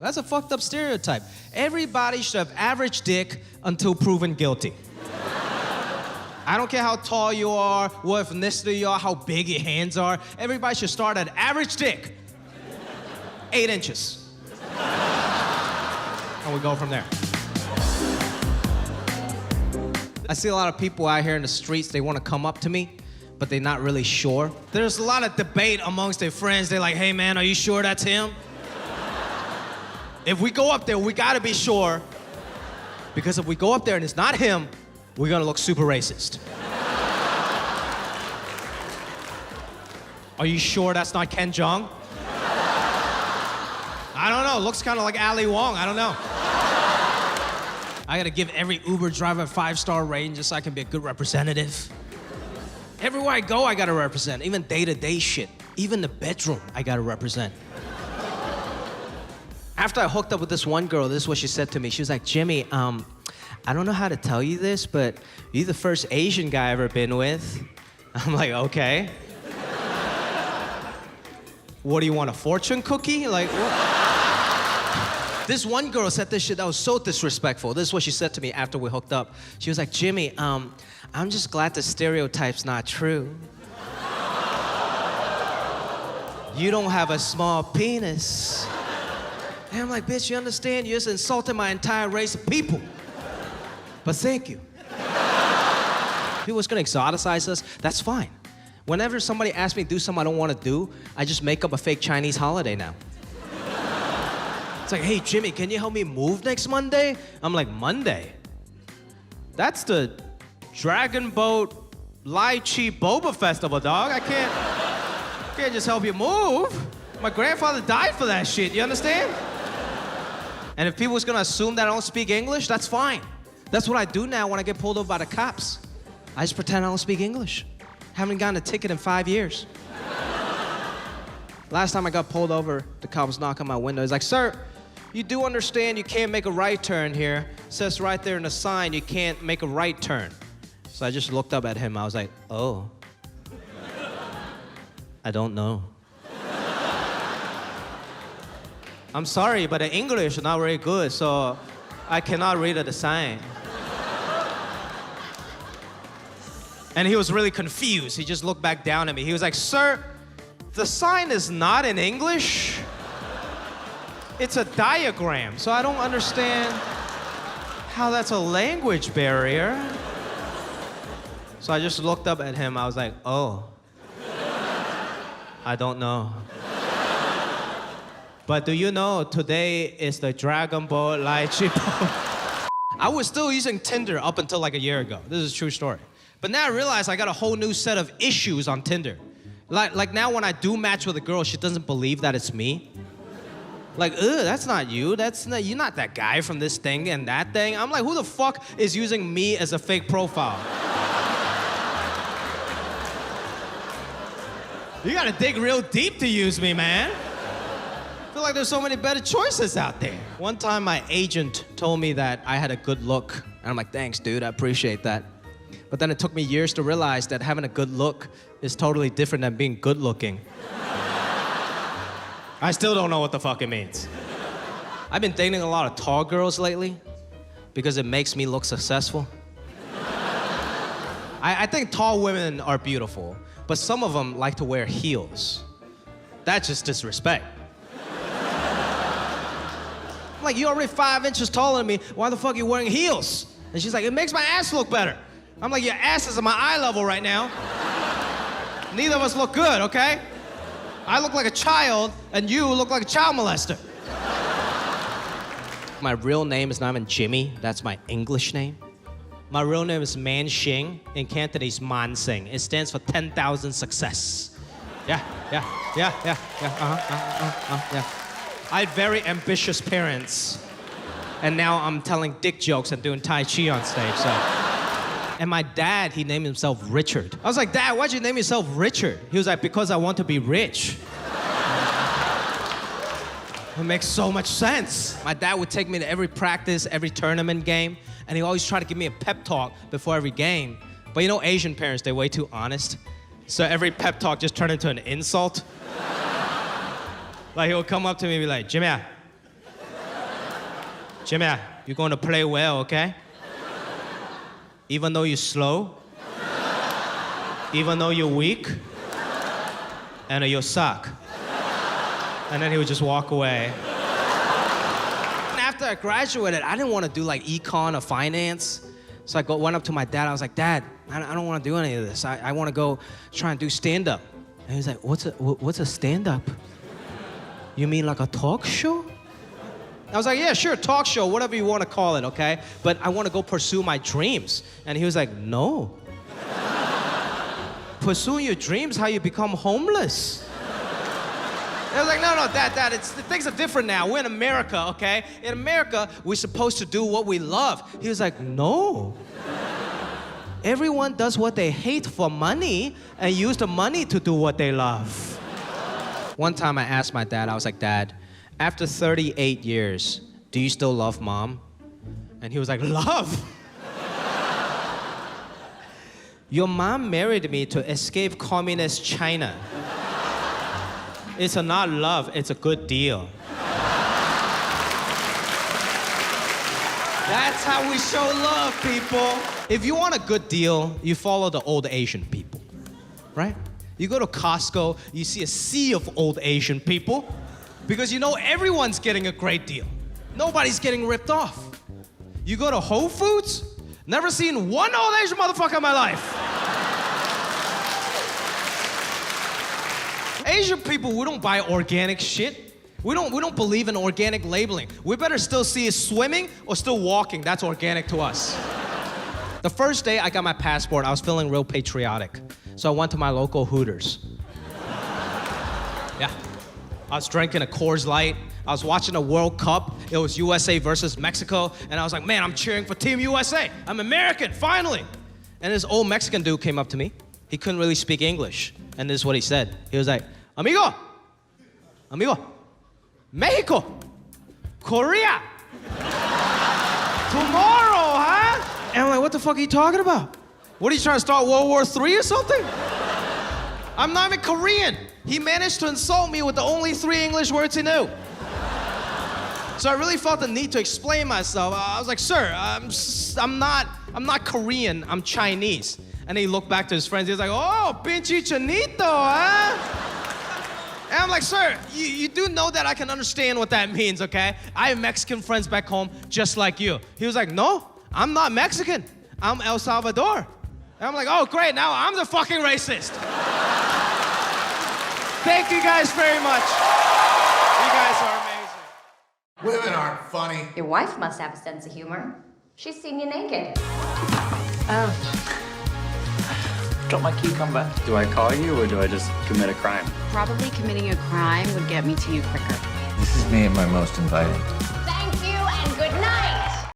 That's a fucked up stereotype. Everybody should have average dick until proven guilty. I don't care how tall you are, what ethnicity you are, how big your hands are. Everybody should start at average dick. 8 inches. And we go from there. I see a lot of people out here in the streets, they want to come up to me, but they're not really sure. There's a lot of debate amongst their friends. They're like, hey man, are you sure that's him? If we go up there, we gotta be sure, because if we go up there and it's not him, we're gonna look super racist. Are you sure that's not Ken Jeong? I don't know, looks kind of like Ali Wong, I don't know. I gotta give every Uber driver a 5-star rating just so I can be a good representative. Everywhere I go, I gotta represent, even day-to-day shit. Even the bedroom, I gotta represent. After I hooked up with this one girl, this is what she said to me. She was like, Jimmy, I don't know how to tell you this, but you're the first Asian guy I've ever been with. I'm like, okay. What do you want, a fortune cookie? Like, what? This one girl said this shit that was so disrespectful. This is what she said to me after we hooked up. She was like, Jimmy, I'm just glad the stereotype's not true. You don't have a small penis. And I'm like, bitch, you understand? You just insulted my entire race of people. But thank you. People was gonna exoticize us, that's fine. Whenever somebody asks me to do something I don't wanna do, I just make up a fake Chinese holiday now. It's like, hey, Jimmy, can you help me move next Monday? I'm like, Monday? That's the Dragon Boat Lychee Boba Festival, dog. I can't just help you move. My grandfather died for that shit, you understand? And if people was gonna assume that I don't speak English, that's fine. That's what I do now when I get pulled over by the cops. I just pretend I don't speak English. Haven't gotten a ticket in 5 years. Last time I got pulled over, the cop was knocking on my window. He's like, sir, you do understand you can't make a right turn here. It says right there in the sign you can't make a right turn. So I just looked up at him. I was like, oh. I don't know. I'm sorry, but the English is not very good, so I cannot read the sign. And he was really confused. He just looked back down at me. He was like, sir, the sign is not in English. It's a diagram, so I don't understand how that's a language barrier. So I just looked up at him. I was like, oh, I don't know. But do you know today is the Dragon Ball Lychee? I was still using Tinder up until like a year ago. This is a true story. But now I realize I got a whole new set of issues on Tinder. Like now when I do match with a girl, she doesn't believe that it's me. Like, that's not you. You're not that guy from this thing and that thing. I'm like, who the fuck is using me as a fake profile? You gotta dig real deep to use me, man. I feel like there's so many better choices out there. One time my agent told me that I had a good look. And I'm like, thanks, dude, I appreciate that. But then it took me years to realize that having a good look is totally different than being good looking. I still don't know what the fuck it means. I've been dating a lot of tall girls lately because it makes me look successful. I think tall women are beautiful, but some of them like to wear heels. That's just disrespect. I'm like, you're already 5 inches taller than me, why the fuck are you wearing heels? And she's like, it makes my ass look better. I'm like, your ass is at my eye level right now. Neither of us look good, okay? I look like a child, and you look like a child molester. My real name is not even Jimmy, that's my English name. My real name is Man Xing, in Cantonese, Man Sing. It stands for 10,000 success. Yeah. I had very ambitious parents, and now I'm telling dick jokes and doing Tai Chi on stage, so. And my dad, he named himself Richard. I was like, Dad, why'd you name yourself Richard? He was like, because I want to be rich. It makes so much sense. My dad would take me to every practice, every tournament game, and he always tried to give me a pep talk before every game. But you know Asian parents, they're way too honest. So every pep talk just turned into an insult. Like he would come up to me and be like, Jimmy, Jimmy, you're going to play well, okay? Even though you're slow, even though you're weak, and you suck. And then he would just walk away. And after I graduated, I didn't want to do like econ or finance. So I went up to my dad. I was like, Dad, I don't want to do any of this. I want to go try and do stand-up. And he was like, what's a stand-up? You mean like a talk show? I was like, yeah, sure, talk show, whatever you want to call it, okay? But I want to go pursue my dreams. And he was like, no. Pursuing your dreams, how you become homeless. I was like, no, Dad, things are different now. We're in America, okay? In America, we're supposed to do what we love. He was like, no. Everyone does what they hate for money and use the money to do what they love. One time I asked my dad, I was like, Dad, after 38 years, do you still love Mom? And he was like, love? Your mom married me to escape communist China. It's not love, it's a good deal. That's how we show love, people. If you want a good deal, you follow the old Asian people, right? You go to Costco, you see a sea of old Asian people because you know everyone's getting a great deal. Nobody's getting ripped off. You go to Whole Foods, never seen one old Asian motherfucker in my life. Asian people, we don't buy organic shit. We don't believe in organic labeling. We better still see us swimming or still walking. That's organic to us. The first day I got my passport, I was feeling real patriotic. So I went to my local Hooters. Yeah. I was drinking a Coors Light. I was watching the World Cup. It was USA versus Mexico. And I was like, man, I'm cheering for Team USA. I'm American, finally. And this old Mexican dude came up to me. He couldn't really speak English. And this is what he said. He was like, amigo, Mexico, Korea, tomorrow, huh? And I'm like, what the fuck are you talking about? What are you trying to start World War III or something? I'm not even Korean. He managed to insult me with the only 3 English words he knew. So I really felt the need to explain myself. I was like, sir, I'm not Korean, I'm Chinese. And he looked back to his friends, he was like, oh, pinche chanito, huh? And I'm like, sir, you do know that I can understand what that means, okay? I have Mexican friends back home just like you. He was like, no, I'm not Mexican. I'm El Salvador. And I'm like, oh, great, now I'm the fucking racist. Thank you guys very much. You guys are amazing. Women aren't funny. Your wife must have a sense of humor. She's seen you naked. Oh. Drop my cucumber. Do I call you or do I just commit a crime? Probably committing a crime would get me to you quicker. This is me at my most inviting. Thank you and good night.